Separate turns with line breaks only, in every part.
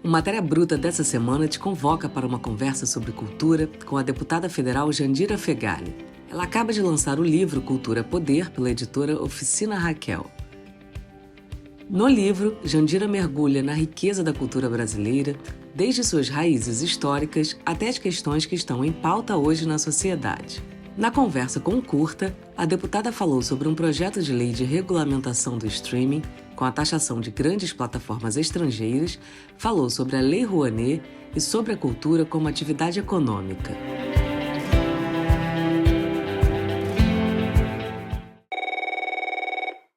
O Matéria Bruta dessa semana te convoca para uma conversa sobre cultura com a deputada federal Jandira Fegali. Ela acaba de lançar o livro Cultura é Poder pela editora Oficina Raquel. No livro, Jandira mergulha na riqueza da cultura brasileira, desde suas raízes históricas até as questões que estão em pauta hoje na sociedade. Na conversa com o Curta, a deputada falou sobre um projeto de lei de regulamentação do streaming, com a taxação de grandes plataformas estrangeiras, falou sobre a Lei Rouanet e sobre a cultura como atividade econômica.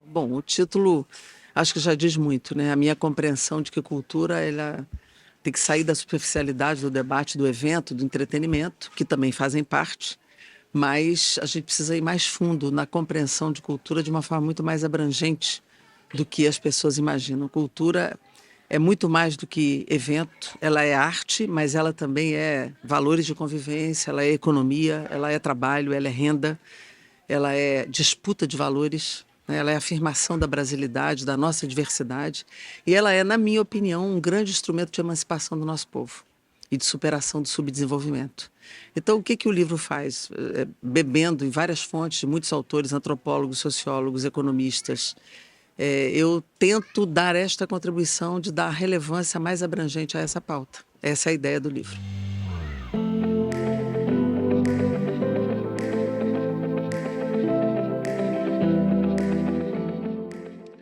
Bom, o título acho que já diz muito, né? A minha compreensão de que cultura ela tem que sair da superficialidade do debate, do evento, do entretenimento, que também fazem parte, mas a gente precisa ir mais fundo na compreensão de cultura de uma forma muito mais abrangente do que as pessoas imaginam. Cultura é muito mais do que evento, ela é arte, mas ela também é valores de convivência, ela é economia, ela é trabalho, ela é renda, ela é disputa de valores, né? Ela é afirmação da brasilidade, da nossa diversidade, e ela é, na minha opinião, um grande instrumento de emancipação do nosso povo e de superação do subdesenvolvimento. Então, o que o livro faz? Bebendo em várias fontes de muitos autores, antropólogos, sociólogos, economistas, eu tento dar esta contribuição de dar relevância mais abrangente a essa pauta. Essa é a ideia do livro.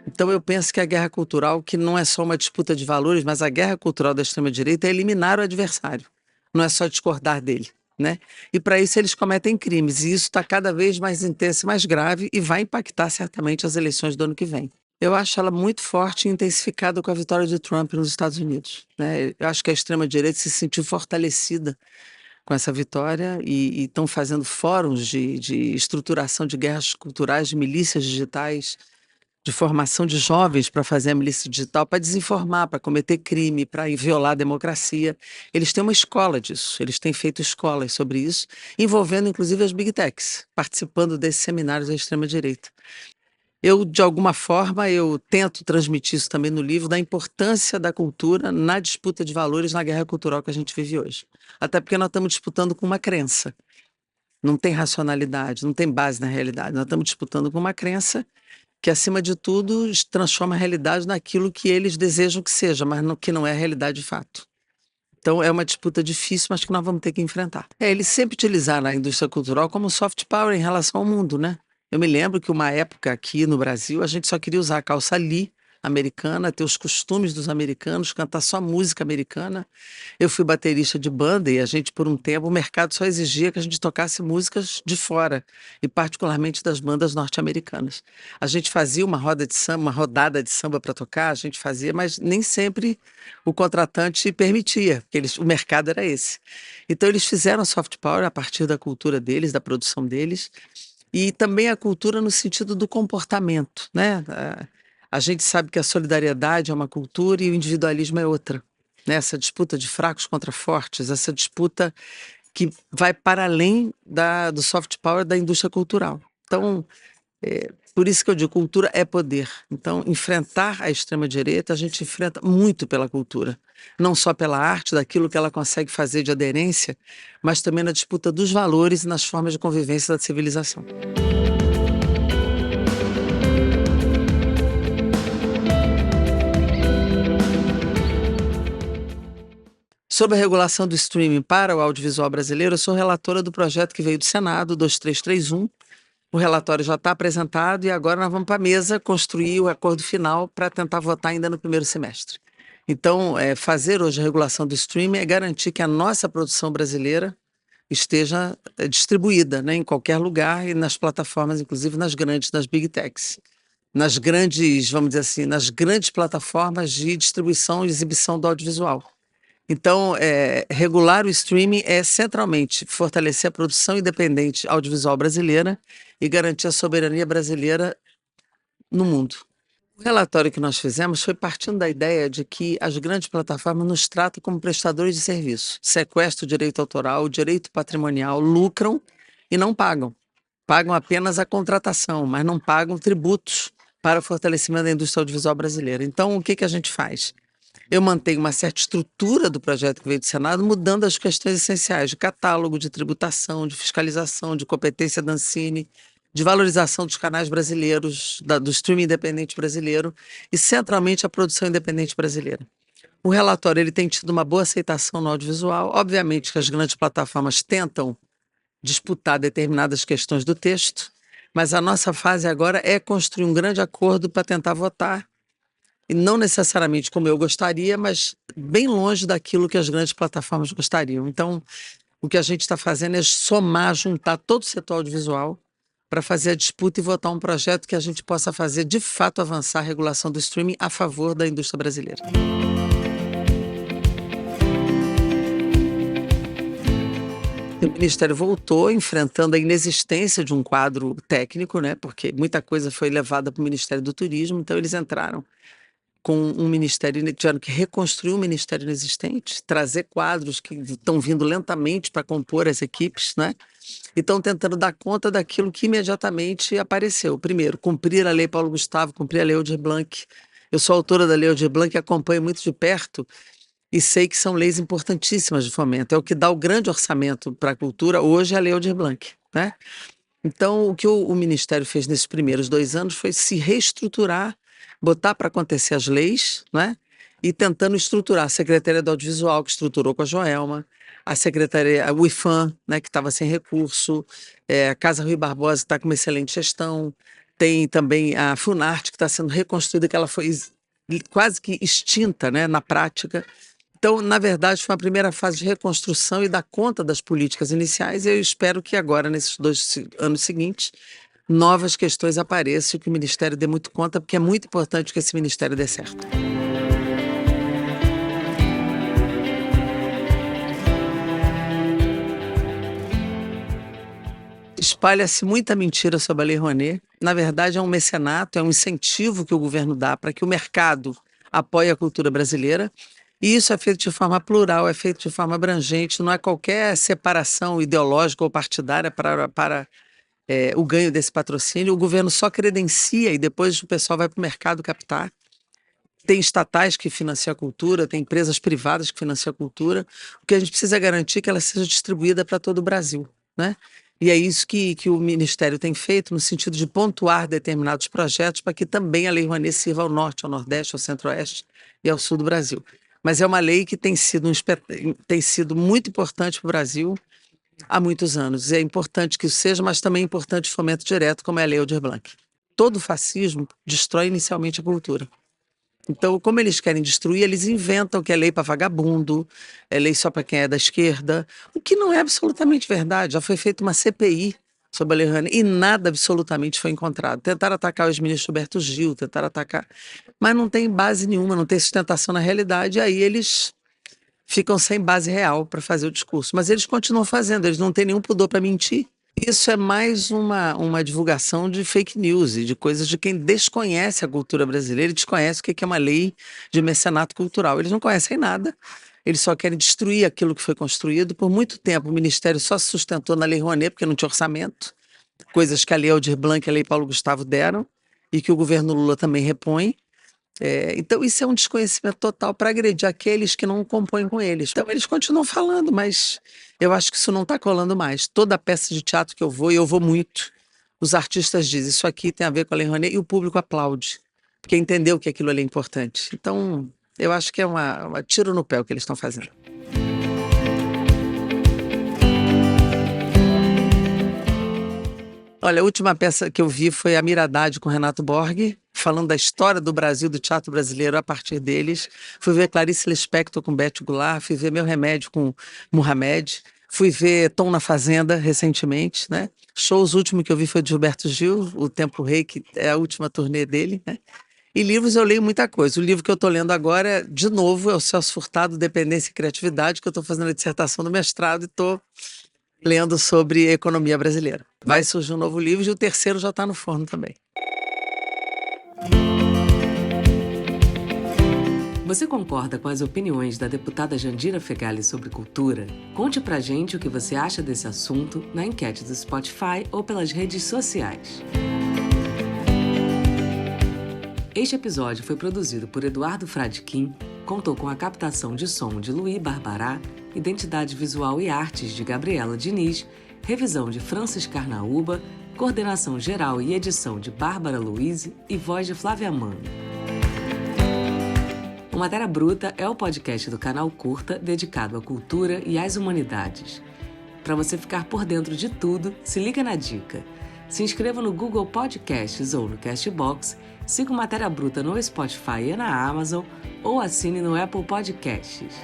Então eu penso que a guerra cultural, que não é só uma disputa de valores, mas a guerra cultural da extrema-direita é eliminar o adversário, não é só discordar dele, né? E para isso eles cometem crimes, e isso está cada vez mais intenso e mais grave e vai impactar certamente as eleições do ano que vem. Eu acho ela muito forte e intensificada com a vitória de Trump nos Estados Unidos, né? Eu acho que a extrema-direita se sentiu fortalecida com essa vitória e estão fazendo fóruns de estruturação de guerras culturais, de milícias digitais, de formação de jovens para fazer a milícia digital, para desinformar, para cometer crime, para violar a democracia. Eles têm uma escola disso, eles têm feito escolas sobre isso, envolvendo inclusive as big techs, participando desses seminários da extrema-direita. Eu, de alguma forma, eu tento transmitir isso também no livro, da importância da cultura na disputa de valores na guerra cultural que a gente vive hoje. Até porque nós estamos disputando com uma crença. Não tem racionalidade, não tem base na realidade. Nós estamos disputando com uma crença que, acima de tudo, transforma a realidade naquilo que eles desejam que seja, mas que não é a realidade de fato. Então, é uma disputa difícil, mas que nós vamos ter que enfrentar. Eles sempre utilizaram a indústria cultural como soft power em relação ao mundo, né? Eu me lembro que uma época aqui no Brasil, a gente só queria usar a calça Lee americana, ter os costumes dos americanos, cantar só música americana. Eu fui baterista de banda e a gente, por um tempo, o mercado só exigia que a gente tocasse músicas de fora, e particularmente das bandas norte-americanas. A gente fazia uma roda de samba, uma rodada de samba para tocar, a gente fazia, mas nem sempre o contratante permitia, porque o mercado era esse. Então eles fizeram soft power a partir da cultura deles, da produção deles, e também a cultura no sentido do comportamento, né? A gente sabe que a solidariedade é uma cultura e o individualismo é outra, né? Essa disputa de fracos contra fortes, essa disputa que vai para além do soft power da indústria cultural. Então, por isso que eu digo, cultura é poder. Então, enfrentar a extrema-direita, a gente enfrenta muito pela cultura. Não só pela arte, daquilo que ela consegue fazer de aderência, mas também na disputa dos valores e nas formas de convivência da civilização. Sobre a regulação do streaming para o audiovisual brasileiro, eu sou relatora do projeto que veio do Senado, 2331. O relatório já está apresentado e agora nós vamos para a mesa construir o acordo final para tentar votar ainda no primeiro semestre. Então, fazer hoje a regulação do streaming é garantir que a nossa produção brasileira esteja distribuída, né, em qualquer lugar e nas plataformas, inclusive nas big techs. Nas grandes, vamos dizer assim, nas grandes plataformas de distribuição e exibição do audiovisual. Então, regular o streaming é centralmente fortalecer a produção independente audiovisual brasileira e garantir a soberania brasileira no mundo. O relatório que nós fizemos foi partindo da ideia de que as grandes plataformas nos tratam como prestadores de serviço, sequestram o direito autoral, o direito patrimonial, lucram e não pagam. Pagam apenas a contratação, mas não pagam tributos para o fortalecimento da indústria audiovisual brasileira. Então, o que a gente faz? Eu mantenho uma certa estrutura do projeto que veio do Senado, mudando as questões essenciais de catálogo, de tributação, de fiscalização, de competência da Ancine, de valorização dos canais brasileiros, do streaming independente brasileiro e, centralmente, a produção independente brasileira. O relatório ele tem tido uma boa aceitação no audiovisual. Obviamente que as grandes plataformas tentam disputar determinadas questões do texto, mas a nossa fase agora é construir um grande acordo para tentar votar, e não necessariamente como eu gostaria, mas bem longe daquilo que as grandes plataformas gostariam. Então, o que a gente está fazendo é somar, juntar todo o setor audiovisual para fazer a disputa e votar um projeto que a gente possa fazer, de fato, avançar a regulação do streaming a favor da indústria brasileira. O Ministério voltou enfrentando a inexistência de um quadro técnico, né? Porque muita coisa foi levada para o Ministério do Turismo, então eles entraram com um ministério, tiveram que reconstruir um ministério inexistente, trazer quadros que estão vindo lentamente para compor as equipes, né? E estão tentando dar conta daquilo que imediatamente apareceu. Primeiro, cumprir a Lei Paulo Gustavo, cumprir a Lei Aldir Blanc. Eu sou autora da Lei Aldir Blanc e acompanho muito de perto e sei que são leis importantíssimas de fomento. É o que dá o grande orçamento para a cultura hoje, é a Lei Aldir Blanc, né? Então, o que o Ministério fez nesses primeiros 2 anos foi se reestruturar, botar para acontecer as leis, né? E tentando estruturar a Secretaria do Audiovisual, que estruturou com a Joelma, a Secretaria, o IFAM, né, que estava sem recurso, a Casa Rui Barbosa está com uma excelente gestão, tem também a Funarte, que está sendo reconstruída, que ela foi quase que extinta, né, na prática. Então, na verdade, foi uma primeira fase de reconstrução e dar conta das políticas iniciais, e eu espero que agora, nesses 2 anos seguintes, novas questões apareçam e que o Ministério dê muito conta, porque é muito importante que esse Ministério dê certo. Espalha-se muita mentira sobre a Lei Rouanet. Na verdade, é um mecenato, é um incentivo que o governo dá para que o mercado apoie a cultura brasileira. E isso é feito de forma plural, é feito de forma abrangente, não é qualquer separação ideológica ou partidária para o ganho desse patrocínio. O governo só credencia e depois o pessoal vai para o mercado captar. Tem estatais que financiam a cultura, tem empresas privadas que financiam a cultura. O que a gente precisa é garantir que ela seja distribuída para todo o Brasil, né? E é isso que o Ministério tem feito, no sentido de pontuar determinados projetos para que também a Lei Rouanet sirva ao norte, ao nordeste, ao centro-oeste e ao sul do Brasil. Mas é uma lei que tem sido muito importante para o Brasil há muitos anos. E é importante que isso seja, mas também é importante o fomento direto, como é a Lei Aldir Blanc. Todo fascismo destrói inicialmente a cultura. Então, como eles querem destruir, eles inventam que é lei para vagabundo, é lei só para quem é da esquerda, o que não é absolutamente verdade. Já foi feita uma CPI sobre a Lei Rouanet e nada absolutamente foi encontrado. Tentaram atacar o ex-ministro Gilberto Gil, tentaram atacar, mas não tem base nenhuma, não tem sustentação na realidade, e aí eles ficam sem base real para fazer o discurso. Mas eles continuam fazendo, eles não têm nenhum pudor para mentir. Isso é mais uma divulgação de fake news e de coisas de quem desconhece a cultura brasileira e desconhece o que é uma lei de mecenato cultural. Eles não conhecem nada, eles só querem destruir aquilo que foi construído. Por muito tempo o Ministério só se sustentou na Lei Rouanet porque não tinha orçamento, coisas que a Lei Aldir Blanc e a Lei Paulo Gustavo deram e que o governo Lula também repõe. Então isso é um desconhecimento total para agredir aqueles que não compõem com eles. Então eles continuam falando, mas eu acho que isso não está colando mais. Toda peça de teatro que eu vou, e eu vou muito, os artistas dizem, isso aqui tem a ver com a Lei Rouanet, e o público aplaude, porque entendeu que aquilo ali é importante. Então eu acho que é uma tiro no pé o que eles estão fazendo. Olha, a última peça que eu vi foi a Miradade com Renato Borghi, falando da história do Brasil, do teatro brasileiro a partir deles. Fui ver Clarice Lispector com Beth Goulart, fui ver Meu Remédio com Muhammad, fui ver Tom na Fazenda recentemente, né? Shows último que eu vi foi de Gilberto Gil, O Tempo Rei, que é a última turnê dele, né? E livros eu leio muita coisa. O livro que eu estou lendo agora, de novo, é o Celso Furtado, Dependência e Criatividade, que eu estou fazendo a dissertação do mestrado e estou lendo sobre economia brasileira. Vai surgir um novo livro e o terceiro já está no forno também.
Você concorda com as opiniões da deputada Jandira Fegali sobre cultura? Conte pra gente o que você acha desse assunto na enquete do Spotify ou pelas redes sociais. Este episódio foi produzido por Eduardo Fradkin, contou com a captação de som de Luí Barbará, identidade visual e artes de Gabriela Diniz, revisão de Francis Carnaúba, coordenação geral e edição de Bárbara Luiz e voz de Flávia Mano. O Matéria Bruta é o podcast do canal Curta dedicado à cultura e às humanidades. Para você ficar por dentro de tudo, se liga na dica. Se inscreva no Google Podcasts ou no Castbox, siga o Matéria Bruta no Spotify e na Amazon ou assine no Apple Podcasts.